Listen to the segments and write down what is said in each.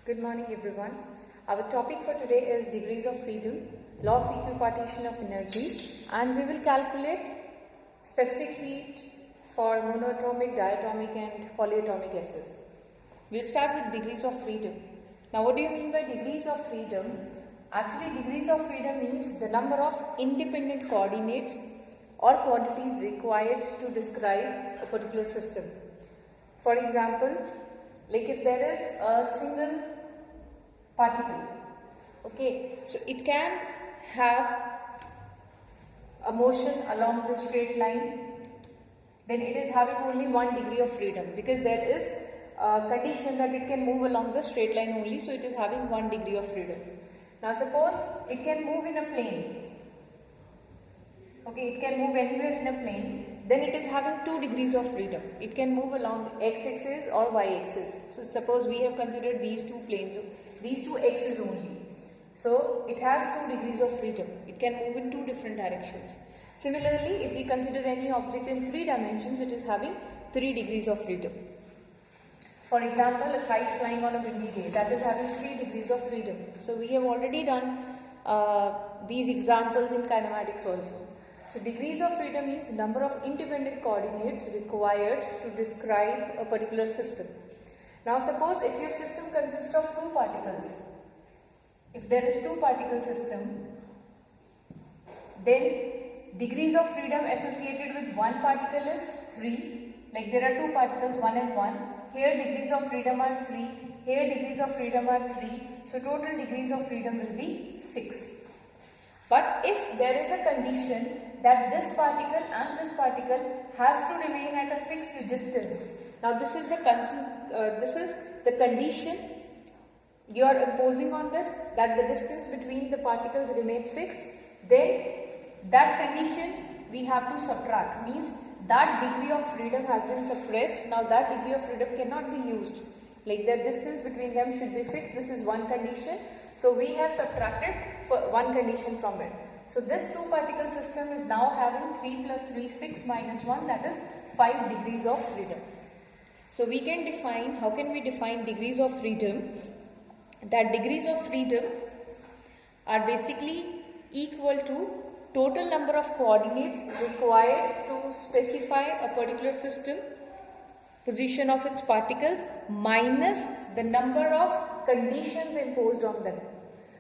Good morning everyone. Our topic for today is degrees of freedom, law of equipartition of energy, and we will calculate specific heat for monoatomic, diatomic and polyatomic gases. We'll start with degrees of freedom. Now what do you mean by degrees of freedom? Actually degrees of freedom means the number of independent coordinates or quantities required to describe a particular system. For example, like if there is a single particle, okay, so it can have a motion along the straight line, then it is having only 1 degree of freedom because there is a condition that it can move along the straight line only, so it is having 1 degree of freedom. Now suppose it can move in a plane, okay, it can move anywhere in a plane, then it is having 2 degrees of freedom. It can move along x-axis or y-axis. So suppose we have considered these two planes, these two x's only. So it has 2 degrees of freedom. It can move in 2 different directions. Similarly, if we consider any object in 3 dimensions, it is having 3 degrees of freedom. For example, a kite flying on a windy day, that is having 3 degrees of freedom. So we have already done these examples in kinematics also. So degrees of freedom means number of independent coordinates required to describe a particular system. Now suppose if your system consists of 2 particles, if there is 2 particle system, then degrees of freedom associated with 1 particle is 3, like there are 2 particles 1 and 1, here degrees of freedom are 3, here degrees of freedom are 3, so total degrees of freedom will be 6. But if there is a condition that this particle and this particle has to remain at a fixed distance. Now this is the condition you are imposing on this, that the distance between the particles remain fixed. Then that condition we have to subtract, means that degree of freedom has been suppressed. Now that degree of freedom cannot be used. Like the distance between them should be fixed. This is one condition. So we have subtracted one condition from it. So this 2 particle system is now having 3 plus 3, 6 minus 1, that is 5 degrees of freedom. So we can define, how can we define degrees of freedom? That degrees of freedom are basically equal to total number of coordinates required to specify a particular system, position of its particles, minus the number of conditions imposed on them.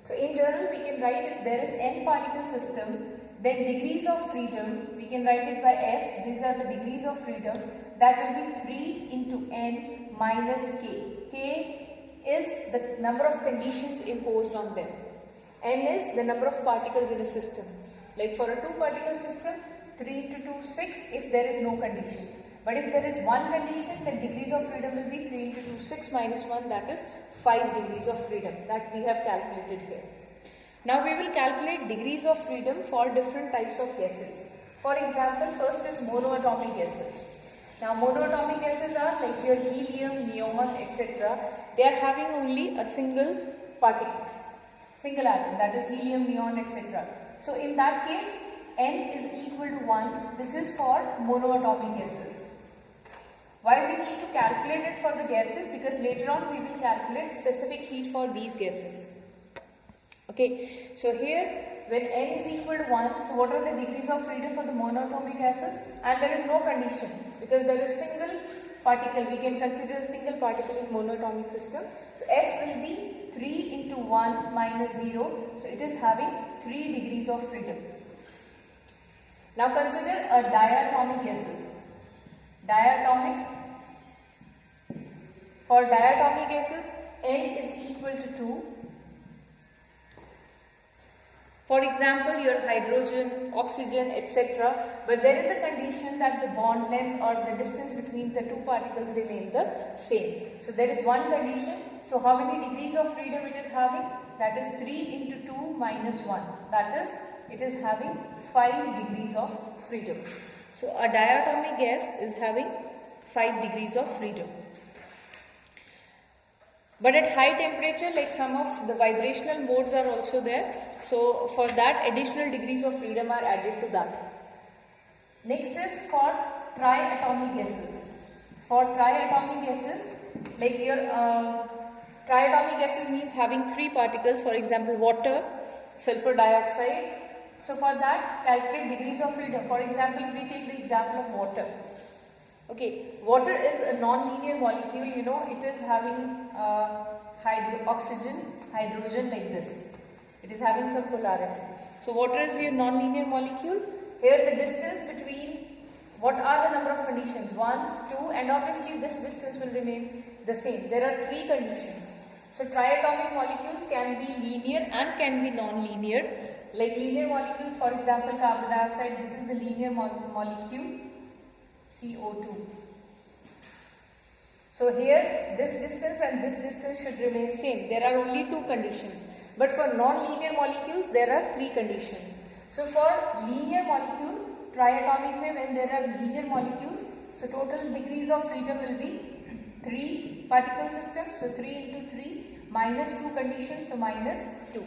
So in general we can write, if there is n particle system, then degrees of freedom, we can write it by f, these are the degrees of freedom, that will be 3 into n minus k. K is the number of conditions imposed on them. N is the number of particles in a system. Like for a 2 particle system, 3 into 2, 6 if there is no condition. But if there is one condition, then degrees of freedom will be 3 into 2, 6 minus 1, that is 5 degrees of freedom that we have calculated here. Now we will calculate degrees of freedom for different types of gases. For example, first is monoatomic gases. Now monoatomic gases are like your helium, neon, etc. They are having only a single particle, single atom, that is helium, neon, etc. So in that case, n is equal to 1. This is for monoatomic gases. Why we need to calculate it for the gases? Because later on we will calculate specific heat for these gases. Okay, so here when n is equal to 1, so what are the degrees of freedom for the monoatomic gases? And there is no condition because there is single particle. We can consider a single particle in monoatomic system. So F will be 3 into 1 minus 0. So it is having 3 degrees of freedom. Now consider a diatomic gases. Diatomic. For diatomic gases, n is equal to 2. For example, your hydrogen, oxygen, etc. But there is a condition that the bond length or the distance between the 2 particles remain the same. So there is one condition. So how many degrees of freedom it is having? That is 3 into 2 minus 1. That is, it is having 5 degrees of freedom. So a diatomic gas is having 5 degrees of freedom. But at high temperature, like some of the vibrational modes are also there. So for that, additional degrees of freedom are added to that. Next is for triatomic gases. For triatomic gases, like your Triatomic gases means having 3 particles, for example water, sulfur dioxide. So for that, calculate degrees of freedom. For example, we take the example of water. Okay, water is a non-linear molecule, you know, it is having oxygen, hydrogen like this. It is having some polarity. So water is your non-linear molecule. Here the distance between, what are the number of conditions? 1, 2, and obviously this distance will remain the same. There are 3 conditions. So triatomic molecules can be linear and can be non-linear. Like linear molecules, for example, carbon dioxide, this is the linear molecule, CO2. So here this distance and this distance should remain same. There are only 2 conditions. But for non-linear molecules, there are 3 conditions. So for linear molecule, triatomic mein, when there are linear molecules, so total degrees of freedom will be 3 particle system, so 3 into 3 minus 2 conditions, so minus 2.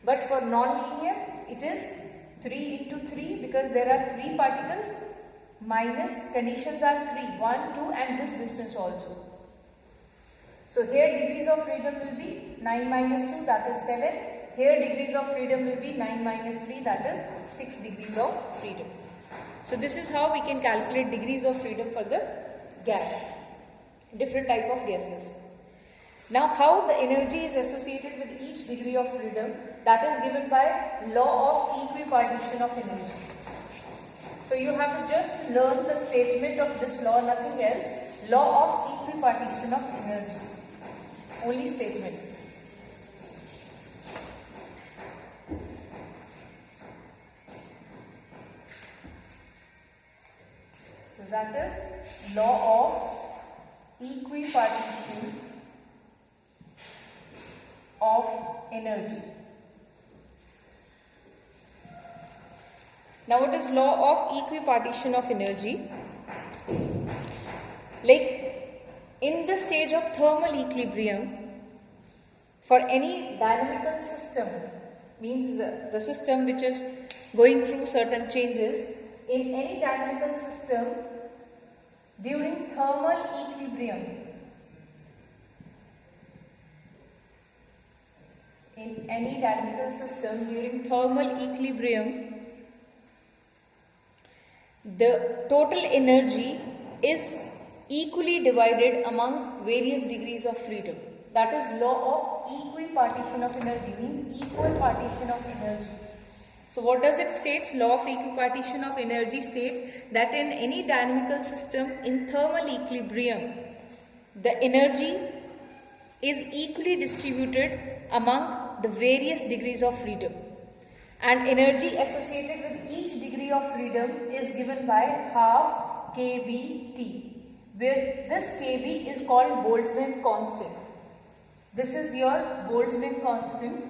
But for non-linear, it is 3 into 3 because there are 3 particles minus conditions are 3, 1, 2 and this distance also. So here degrees of freedom will be 9 minus 2, that is 7. Here degrees of freedom will be 9 minus 3, that is 6 degrees of freedom. So this is how we can calculate degrees of freedom for the gas, different type of gases. Now how the energy is associated with each degree of freedom, that is given by law of equipartition of energy. So you have to just learn the statement of this law, nothing else. Law of equipartition of energy. Only statement. So that is law of equipartition of energy. Now what is law of equipartition of energy? Like in the stage of thermal equilibrium, for any dynamical system, means the system which is going through certain changes, in any dynamical system during thermal equilibrium, in any dynamical system during thermal equilibrium, the total energy is equally divided among various degrees of freedom. That is law of equipartition of energy, means equal partition of energy. So what does it state? Law of equipartition of energy states that in any dynamical system in thermal equilibrium, the energy is equally distributed among the various degrees of freedom. And energy associated with each degree of freedom is given by half kBT, where this kB is called Boltzmann constant. This is your Boltzmann constant,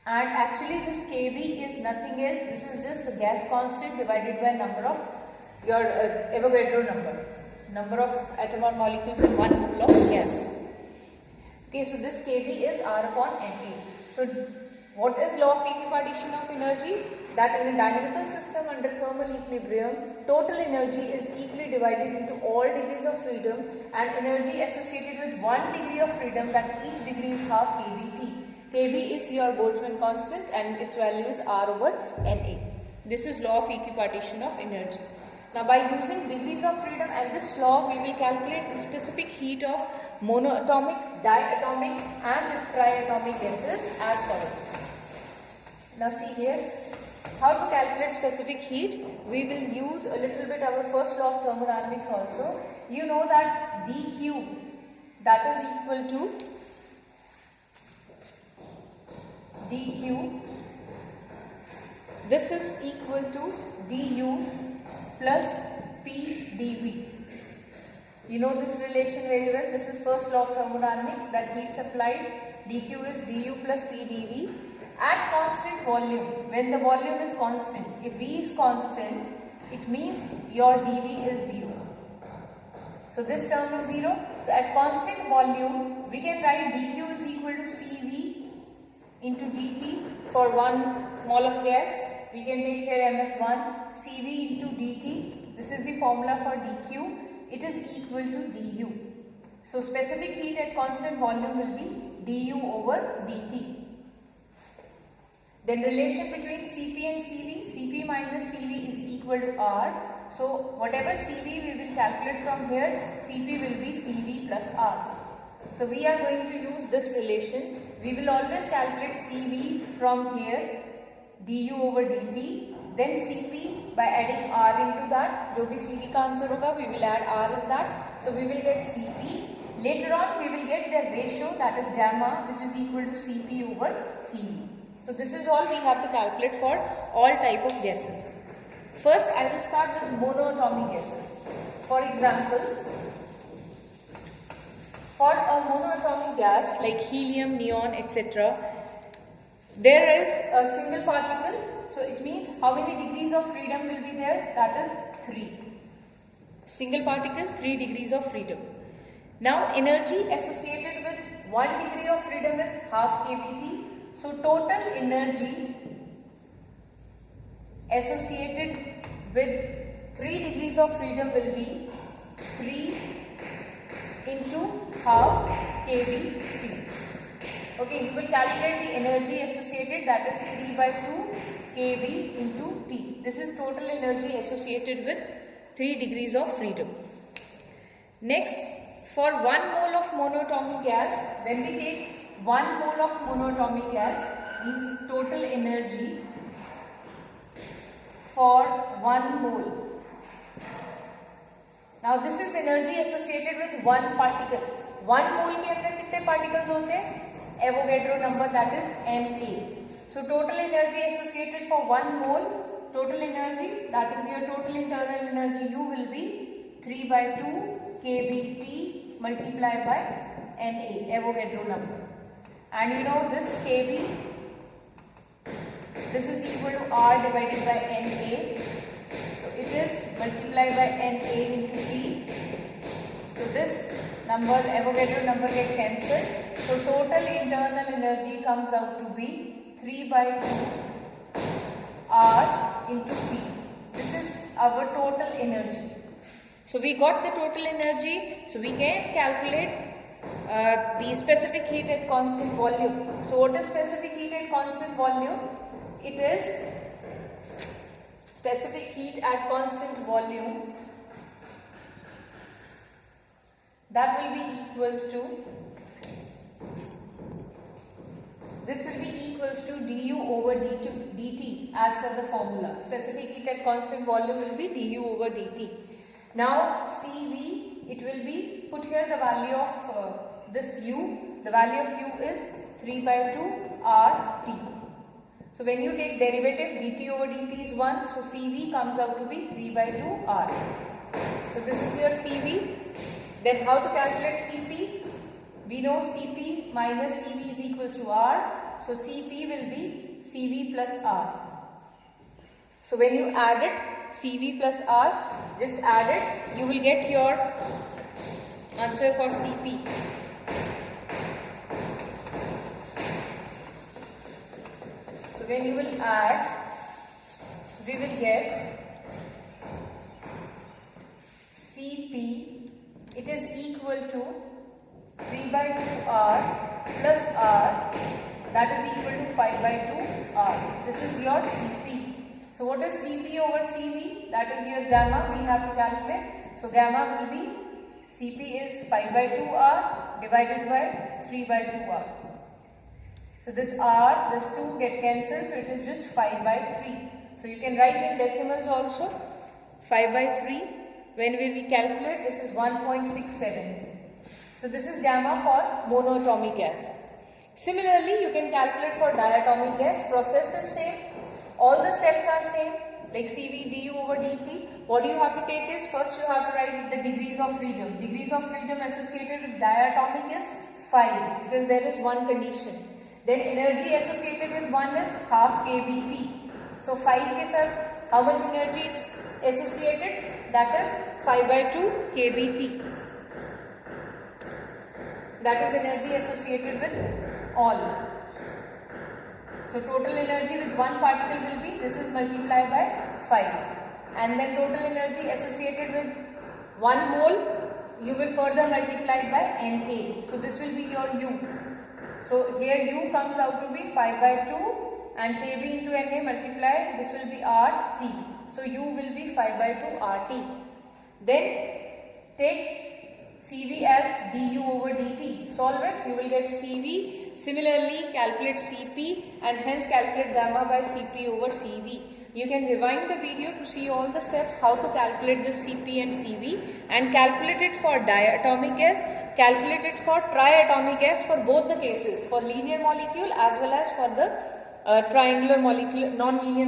and actually this kB is nothing else. This is just a gas constant divided by number of your Avogadro number, number of atom or molecules in 1 mole of gas. Okay, so this kB is R upon Na. So what is law of equipartition of energy? That in a dynamical system under thermal equilibrium, total energy is equally divided into all degrees of freedom, and energy associated with 1 degree of freedom, that each degree is half kBT. kB is your Boltzmann constant and its value is R over Na. This is law of equipartition of energy. Now by using degrees of freedom and this law, we will calculate the specific heat of monoatomic, diatomic and triatomic gases as follows. Now see here, how to calculate specific heat. We will use a little bit our first law of thermodynamics also. You know that dQ, that is equal to dQ, this is equal to du plus P dV. You know this relation very well. This is first law of thermodynamics, that heat supplied dQ is du plus P dV at constant volume. When the volume is constant, if V is constant, it means your dV is 0. So this term is 0. So at constant volume, we can write dQ is equal to CV into dt for 1 mole of gas. We can take here MS1, CV into dt. This is the formula for dQ. It is equal to du. So specific heat at constant volume will be du over dt. Then relation between Cp and Cv, Cp minus Cv is equal to R. So whatever Cv we will calculate from here, Cp will be Cv plus R. So we are going to use this relation. We will always calculate Cv from here, du over dt, then Cp by adding R into that. जो भी Cv का answer होगा, we will add R in that. So we will get Cp. Later on we will get the ratio, that is gamma, which is equal to Cp over Cv. So this is all we have to calculate for all type of gases. First I will start with monoatomic gases. For example, for a monoatomic gas like helium, neon, etc., there is a single particle. So it means how many degrees of freedom will be there? That is 3. Single particle, 3 degrees of freedom. Now energy associated with 1 degree of freedom is half kBt. So total energy associated with 3 degrees of freedom will be 3 into half kBt. Okay, you will calculate the energy associated, that is 3 by 2 kB into T. This is total energy associated with 3 degrees of freedom. Next, for 1 mole of monoatomic gas, when we take 1 mole of monoatomic gas, means total energy for 1 mole. Now this is energy associated with 1 particle. 1 mole के अंदर कितने particles होते हैं? Avogadro number, that is Na. So total energy associated for 1 mole, total energy, that is your total internal energy U, will be 3 by 2 kBt multiplied by Na, Avogadro number. And you know this kB, this is equal to R divided by Na. So it is multiplied by Na into T. So this number, Avogadro number, get cancelled. So total internal energy comes out to be 3 by 2 R into T. This is our total energy. So we got the total energy. So we can calculate the specific heat at constant volume. So what is specific heat at constant volume? It is specific heat at constant volume, that will be equals to, this will be equals to du over dt as per the formula. Specific heat at constant volume will be du over dt. Now Cv, it will be, put here the value of this u, the value of u is 3 by 2 RT. So when you take derivative, dt over dt is 1, so Cv comes out to be 3 by 2 R. So this is your Cv. Then how to calculate Cp? We know Cp minus Cv is equals to R. So Cp will be Cv plus R. So when you add it, Cv plus R, just add it, you will get your answer for Cp. So when you will add, we will get Cp, it is equal to 3 by 2 R plus R, that is equal to 5 by 2 R. This is your Cp. So what is Cp over Cv? That is your gamma we have to calculate. So gamma will be, Cp is 5 by 2 R divided by 3 by 2 R. So this R, this 2 get cancelled, so it is just 5 by 3. So you can write in decimals also, 5 by 3. When we will calculate, this is 1.67. So this is gamma for monoatomic gas. Similarly, you can calculate for diatomic gas. Process is same. All the steps are same. Like Cv du over dt. What you have to take is, first you have to write the degrees of freedom. Degrees of freedom associated with diatomic is 5, because there is one condition. Then energy associated with 1 is half kBt. So 5 ke sir, how much energy is associated? That is 5 by 2 kBt. That is energy associated with all. So total energy with one particle will be, this is multiplied by 5. And then total energy associated with 1 mole you will further multiply by Na. So this will be your U. So here U comes out to be 5 by 2 and Kb into Na multiplied, this will be RT. So U will be 5 by 2 RT. Then take Cv as du over dt. Solve it, you will get Cv. Similarly, calculate Cp and hence calculate gamma by Cp over Cv. You can rewind the video to see all the steps how to calculate this Cp and Cv, and calculate it for diatomic gas, calculate it for triatomic gas for both the cases, for linear molecule as well as for the triangular molecule, non-linear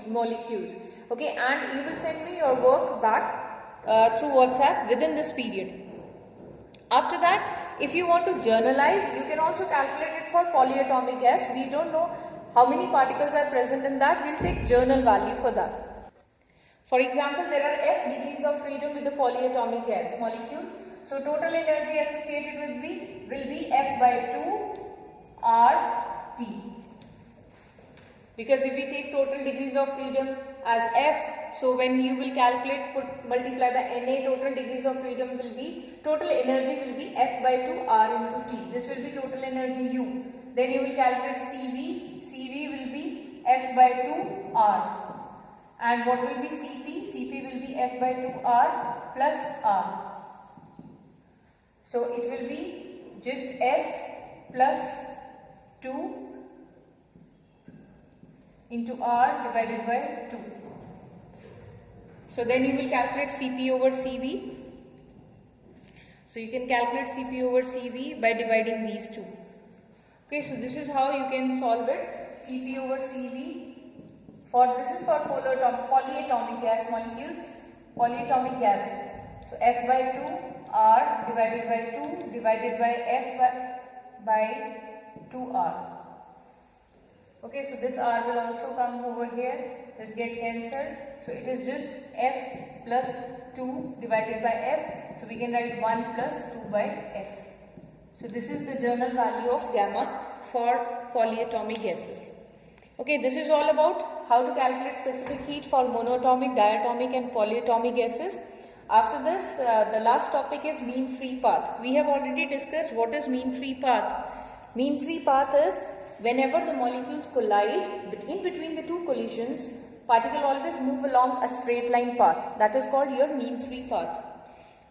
molecules. Okay, and you will send me your work back through WhatsApp within this period. After that, if you want to journalize, you can also calculate it for polyatomic gas. We don't know how many particles are present in that, we'll take journal value for that. For example, there are F degrees of freedom with the polyatomic gas molecules. So total energy associated with B will be F by 2 RT. Because if we take total degrees of freedom as F, so when you will calculate, multiply by Na, total degrees of freedom will be, total energy will be F by 2 R into T. This will be total energy U. Then you will calculate Cv. Cv will be F by 2 R. And what will be Cp? Cp will be F by 2 R plus R. So it will be just F plus 2 into R divided by 2. So then you will calculate Cp over Cv. So you can calculate Cp over Cv by dividing these two. Okay, so this is how you can solve it. Cp over Cv, this is for polyatomic gas molecules, polyatomic gas. So F by 2 R divided by 2 divided by F by 2 R. Okay, so this R will also come over here, this get cancelled. So it is just F plus 2 divided by F. So we can write 1 plus 2 by F. So this is the journal value of gamma for polyatomic gases. Okay, this is all about how to calculate specific heat for monatomic, diatomic and polyatomic gases. After this, the last topic is mean free path. We have already discussed what is mean free path. Mean free path is whenever the molecules collide, in between the two collisions, particle always move along a straight line path. That is called your mean free path.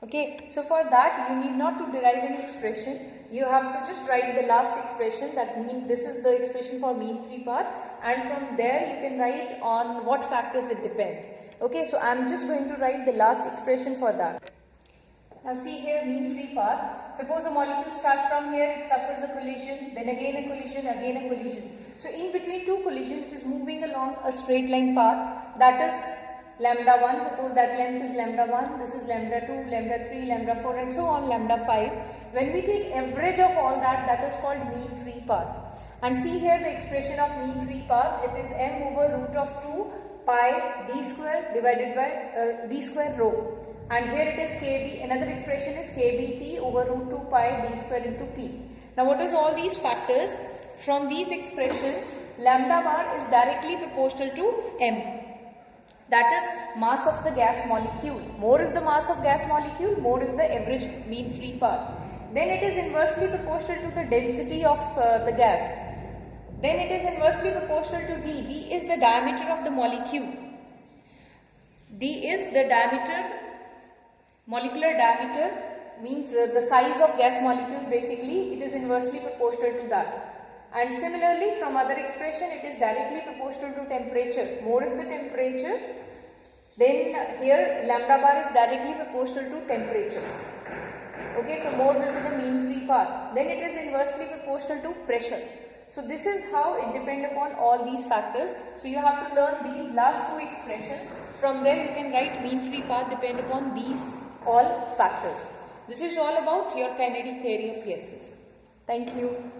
Okay, so for that you need not to derive any expression. You have to just write the last expression, that means this is the expression for mean free path, and from there you can write on what factors it depends. Okay, so I am just going to write the last expression for that. Now see here, mean free path. Suppose a molecule starts from here, it suffers a collision, then again a collision, again a collision. So in between two collisions it is moving along a straight line path, that is lambda 1, suppose that length is lambda 1, this is lambda 2, lambda 3, lambda 4 and so on, lambda 5. When we take average of all that, that is called mean free path. And see here the expression of mean free path, it is m over root of 2 pi d square divided by d square rho. And here it is kb, another expression is kbt over root 2 pi d square into p. Now what is all these factors? From these expressions, lambda bar is directly proportional to m. That is mass of the gas molecule. More is the mass of gas molecule, more is the average mean free path. Then it is inversely proportional to the density of the gas. Then it is inversely proportional to d. d is the diameter of the molecule. d is the diameter, molecular diameter means the size of gas molecules basically. It is inversely proportional to that. And similarly from other expression it is directly proportional to temperature. More is the temperature, then here lambda bar is directly proportional to temperature. Okay, so more will be the mean free path. Then it is inversely proportional to pressure. So this is how it depends upon all these factors. So you have to learn these last two expressions. From there you can write mean free path depend upon these all factors. This is all about your kinetic theory of gases. Thank you.